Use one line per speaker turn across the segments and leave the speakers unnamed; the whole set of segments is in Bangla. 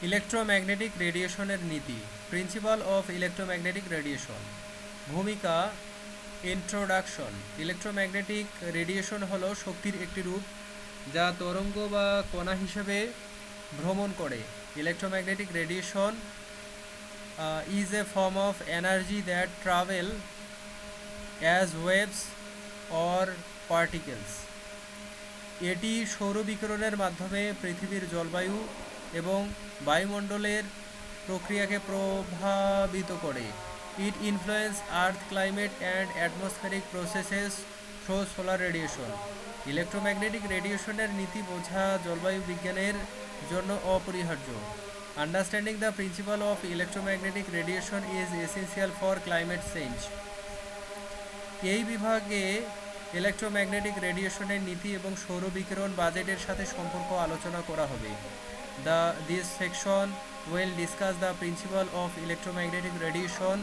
ইলেকট্রোম্যাগনেটিক রেডিয়েশনের নীতি, প্রিন্সিপাল অফ ইলেকট্রোম্যাগনেটিক রেডিয়েশন। ভূমিকা, ইন্ট্রোডাকশন। ইলেকট্রোম্যাগনেটিক রেডিয়েশন হলো শক্তির একটি রূপ যা তরঙ্গ বা কণা হিসেবে ভ্রমণ করে। Electromagnetic radiation is a form of energy that travel as waves or particles. এটি সৌর বিকিরণের মাধ্যমে পৃথিবীর জলবায়ু এবং বায়ুমণ্ডলের প্রক্রিয়াকে প্রভাবিত করে। It influence earth climate and atmospheric processes through solar radiation. Electromagnetic রেডিয়েশনের নীতি বোঝা জলবায়ু বিজ্ঞানের জন্য অপরিহার্য। Understanding the principle of electromagnetic radiation is essential for climate change. এই বিভাগে ইলেকট্রোম্যাগনেটিক রেডিয়েশনের নীতি এবং সৌর বিকিরণ বাজেটের সাথে সম্পর্ক আলোচনা করা হবে। This section will discuss the principle of electromagnetic radiation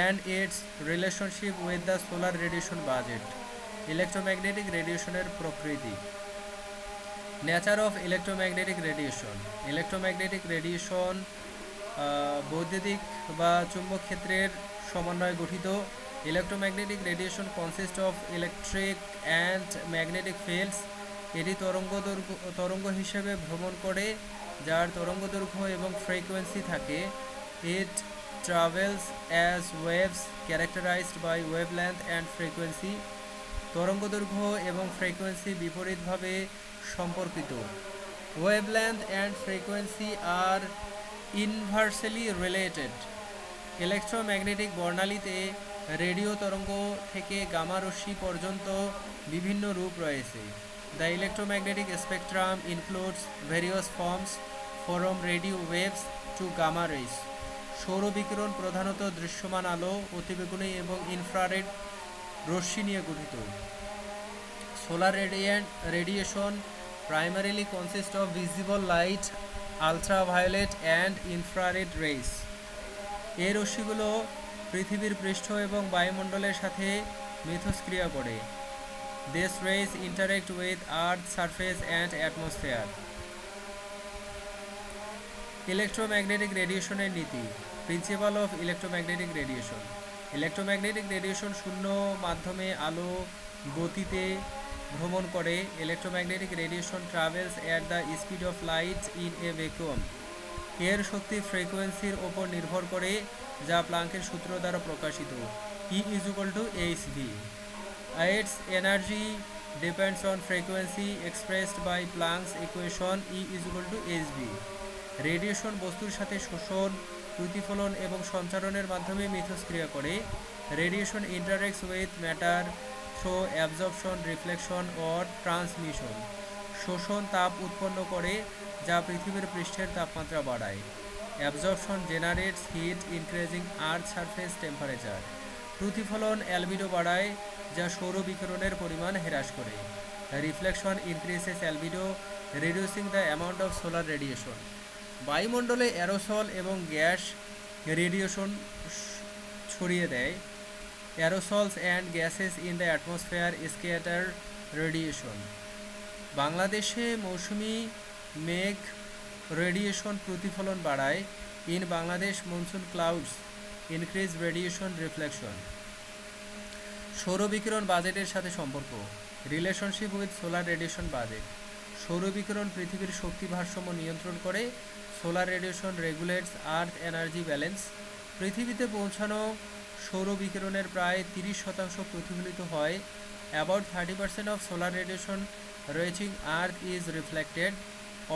and its relationship with the solar radiation budget. Electromagnetic radiation প্রকৃতি। Nature of electromagnetic radiation. Electromagnetic radiation বৈদ্যুতিক বা চুম্বক ক্ষেত্রের সমন্বয়ে গঠিত। Electromagnetic radiation consists of electric and magnetic fields. এটি তরঙ্গ হিসেবে ভ্রমণ করে যার তরঙ্গদৈর্ঘ্য এবং ফ্রিকোয়েন্সি থাকে। It travels as waves characterised by wavelength and frequency. তরঙ্গদৈর্ঘ্য এবং ফ্রিকোয়েন্সি বিপরীতভাবে সম্পর্কিত। Wavelength and frequency are inversely related. Electromagnetic বর্ণালীতে রেডিও তরঙ্গ থেকে গামা রশ্মি পর্যন্ত বিভিন্ন রূপ রয়েছে। The electromagnetic spectrum includes various forms from radio waves to gamma rays. সৌর বিকিরণ প্রধানত দৃশ্যমান আলো, অতিবেগুনি এবং ইনফ্রারেড রশ্মি নিয়ে গঠিত। Solar radiation primarily consists of visible light, ultraviolet and infrared rays. এই রশ্মিগুলো পৃথিবীর পৃষ্ঠ এবং বায়ুমণ্ডলের সাথে মিথস্ক্রিয়া করে। These rays interact with Earth's surface and atmosphere. Electromagnetic রেডিয়েশনের নীতি, principal of electromagnetic radiation. Electromagnetic radiation শূন্য মাধ্যমে আলো গতিতে ভ্রমণ করে। Electromagnetic radiation travels at the speed of light in a vacuum. এর শক্তি ফ্রিকোয়েন্সির ওপর নির্ভর করে যা প্লাঙ্কের সূত্র দ্বারা প্রকাশিত। E is equal to hv. Its energy depends on frequency expressed by Planck's equation E is equal to hv. Radiation বস্তুর সাথে শোষণ, প্রতিফলন এবং সঞ্চারণের মাধ্যমে মিথস্ক্রিয়া করে। Radiation interacts with matter through absorption, reflection or transmission. শোষণ তাপ উৎপন্ন করে যা পৃথিবীর পৃষ্ঠের তাপমাত্রা বাড়ায়। Absorption generates heat increasing earth surface temperature. প্রতিফলন অ্যালবিডো বাড়ায় যা সৌর বিকিরণের পরিমাণ হ্রাস করে। Reflection increases albedo reducing the amount of solar radiation. বায়ুমণ্ডলে অ্যারোসল এবং গ্যাস রেডিয়েশন ছড়িয়ে দেয়। Aerosols and gases in the atmosphere scatter radiation. বাংলাদেশে মৌসুমি মেঘ রেডিয়েশন প্রতিফলন বাড়ায়। In Bangladesh monsoon clouds increase radiation reflection. সৌর বিকিরণ বাজেটের সাথে সম্পর্ক, relationship with solar radiation budget. সৌর বিকিরণ পৃথিবীর শক্তি ভারসাম্য নিয়ন্ত্রণ করে। Solar radiation regulates earth energy balance. পৃথিবীতে পৌঁছানো সৌর বিকিরণের প্রায় 30% প্রতিফলিত হয়। About 30% of solar radiation reaching earth is reflected.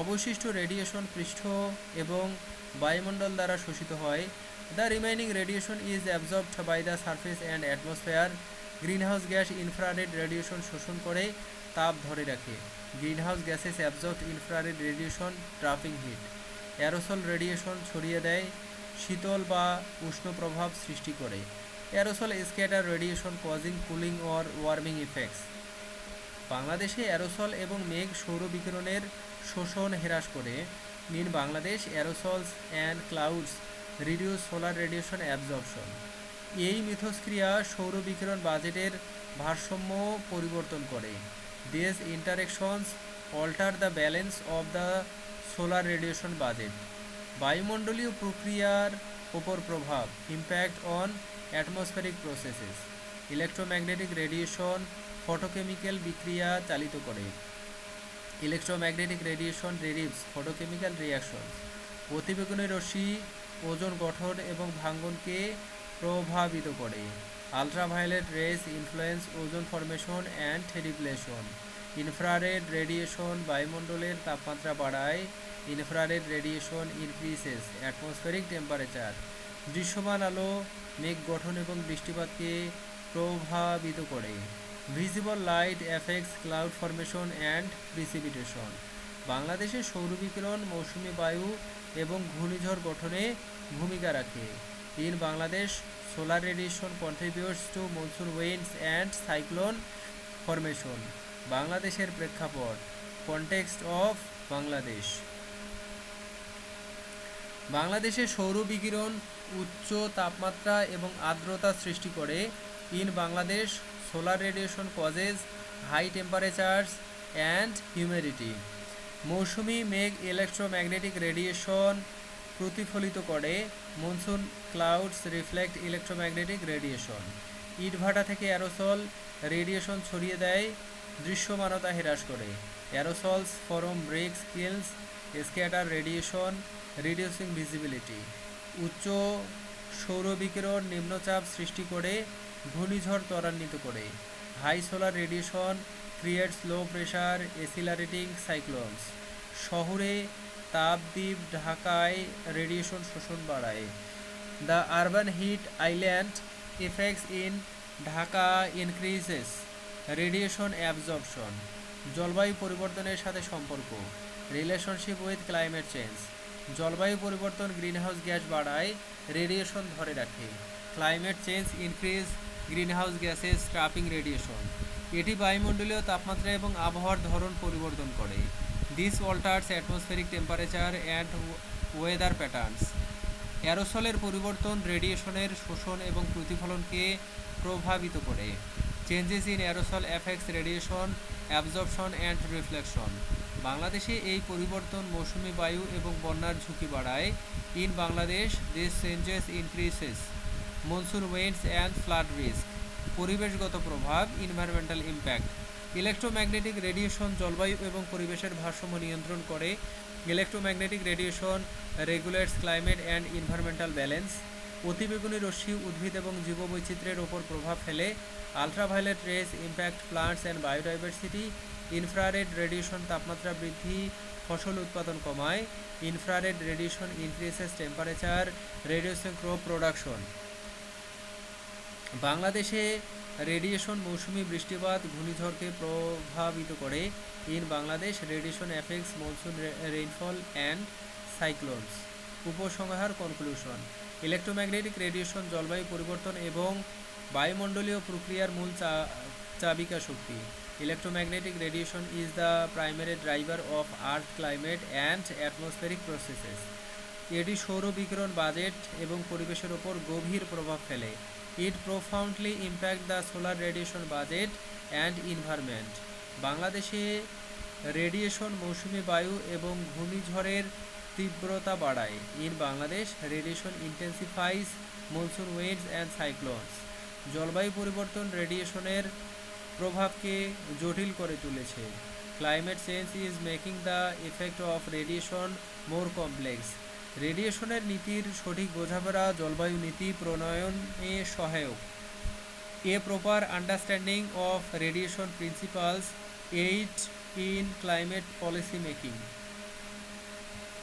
অবশিষ্ট রেডিয়েশন পৃষ্ঠ এবং বায়ুমণ্ডল দ্বারা শোষিত হয়। The remaining radiation is absorbed by the surface and atmosphere. Greenhouse gas infrared radiation শোষণ করে তাপ ধরে রাখে। Greenhouse gases absorbed infrared radiation trapping heat. Aerosol radiation ছড়িয়ে দেয়, শীতল বা উষ্ণ প্রভাব সৃষ্টি করে। Aerosol scatter radiation causing cooling or warming effects. বাংলাদেশে অ্যারোসল এবং মেঘ সৌর বিকিরণের শোষণ হ্রাস করে। In Bangladesh aerosols and clouds reduce solar radiation absorption. এই মিথস্ক্রিয়া সৌর বিকিরণ বাজেটের ভারসাম্য পরিবর্তন করে। This interactions alter the balance of the solar radiation budget. বায়ুমণ্ডলীয় প্রক্রিয়ার উপর প্রভাব, impact on atmospheric processes. Electromagnetic radiation photochemical বিক্রিয়া চালিত করে। Electromagnetic radiation derives photochemical reactions. অতিবেগুনি রশ্মি ওজোন গঠন এবং ভাঙ্গনকে প্রভাবিত করে। Ultraviolet rays influence ozone formation and depletion. Infrared radiation বায়ুমণ্ডলের তাপমাত্রা বাড়ায়। Infrared radiation increases atmospheric temperature. দৃশ্যমান আলো মেঘ গঠন এবং বৃষ্টিপাতকে প্রভাবিত করে। Visible light effects cloud formation and precipitation. বাংলাদেশে সৌরবিকিরণ মৌসুমী বায়ু এবং ঘূর্ণিঝড় গঠনে ভূমিকা রাখে। In Bangladesh solar radiation contributes two monsoon winds and cyclone formation. বাংলাদেশের প্রেক্ষাপট, কনটেক্সট অফ বাংলাদেশ। বাংলাদেশে সৌর বিকিরণ উচ্চ তাপমাত্রা এবং আর্দ্রতা সৃষ্টি করে। In Bangladesh solar radiation causes high temperatures and humidity. মৌসুমি মেঘ ইলেকট্রোম্যাগনেটিক রেডিয়েশন প্রতিফলিত করে। Monsoon clouds reflect electromagnetic radiation. ইটভাটা থেকে অ্যারোসল রেডিয়েশন ছড়িয়ে দেয়, দৃশ্যমানতা হ্রাস করে। Aerosols from bricks kilns scatter radiation, reducing visibility. উচ্চ সৌর বিকিরণ নিম্নচাপ সৃষ্টি করে, ঘূর্ণিঝড় ত্বরান্বিত করে। High solar radiation creates low pressure accelerating cyclones. শহরে তাপদ্বীপ ঢাকায় রেডিয়েশন শোষণ বাড়ায়। The urban heat island effects in Dhaka increases radiation absorption. জলবায়ু পরিবর্তনের সাথে সম্পর্ক, রিলেশনশিপ উইথ ক্লাইমেট চেঞ্জ। জলবায়ু পরিবর্তন গ্রিনহাউস গ্যাস বাড়ায়, রেডিয়েশন ধরে রাখে। Climate change increase greenhouse gases trapping radiation. এটি বায়ুমণ্ডলীয় তাপমাত্রা এবং আবহাওয়ার ধরন পরিবর্তন করে। This alters atmospheric temperature and weather patterns. অ্যারোসলের পরিবর্তন রেডিয়েশনের শোষণ এবং প্রতিফলনকে প্রভাবিত করে। Changes in aerosol effects radiation absorption and reflection. বাংলাদেশে এই পরিবর্তন মৌসুমি বায়ু এবং বন্যার ঝুঁকি বাড়ায়। In Bangladesh this changes increases monsoon winds and flood risk. পরিবেশগত প্রভাব, ইনভায়রনমেন্টাল ইম্প্যাক্ট। ইলেকট্রোম্যাগনেটিক রেডিয়েশন জলবায়ু এবং পরিবেশের ভারসাম্য নিয়ন্ত্রণ করে। Electromagnetic radiation regulates climate and environmental balance. অতিবেগুনি রশ্মি উদ্ভিদ এবং জীববৈচিত্র্যের ওপর প্রভাব ফেলে। Ultraviolet rays impact plants and biodiversity. Infrared radiation তাপমাত্রা বৃদ্ধি, ফসল উৎপাদন কমায়। Infrared radiation increases temperature, reducing crop production. বাংলাদেশে রেডিয়েশন মৌসুমি বৃষ্টিপাত ঘূর্ণিঝড়কে প্রভাবিত করে। In Bangladesh radiation effects monsoon rainfall and cyclones. উপসংহার, কনক্লুশন। ইলেকট্রোম্যাগনেটিক রেডিয়েশন জলবায়ু পরিবর্তন এবং বায়ুমণ্ডলীয় প্রক্রিয়ার মূল চাবিকা শক্তি। Electromagnetic radiation is the primary driver of earth climate and atmospheric processes. এটি সৌর বিকিরণ বাজেট এবং পরিবেশের ওপর গভীর প্রভাব ফেলে। It profoundly impact the solar radiation budget and environment. বাংলাদেশে রেডিয়েশন মৌসুমি বায়ু এবং ঘূর্ণিঝড়ের তীব্রতা বাড়ায়। In Bangladesh radiation ইন্টেন্সিফাইজ monsoon winds and cyclones. জলবায়ু পরিবর্তন রেডিয়েশনের প্রভাবকে জটিল করে তুলেছে। Climate change is making the effect of radiation more complex. রেডিয়েশনের নীতির সঠিক বোঝাপড়া জলবায়ু নীতি প্রণয়নে সহায়ক। A proper understanding of radiation principles aid in climate policy making.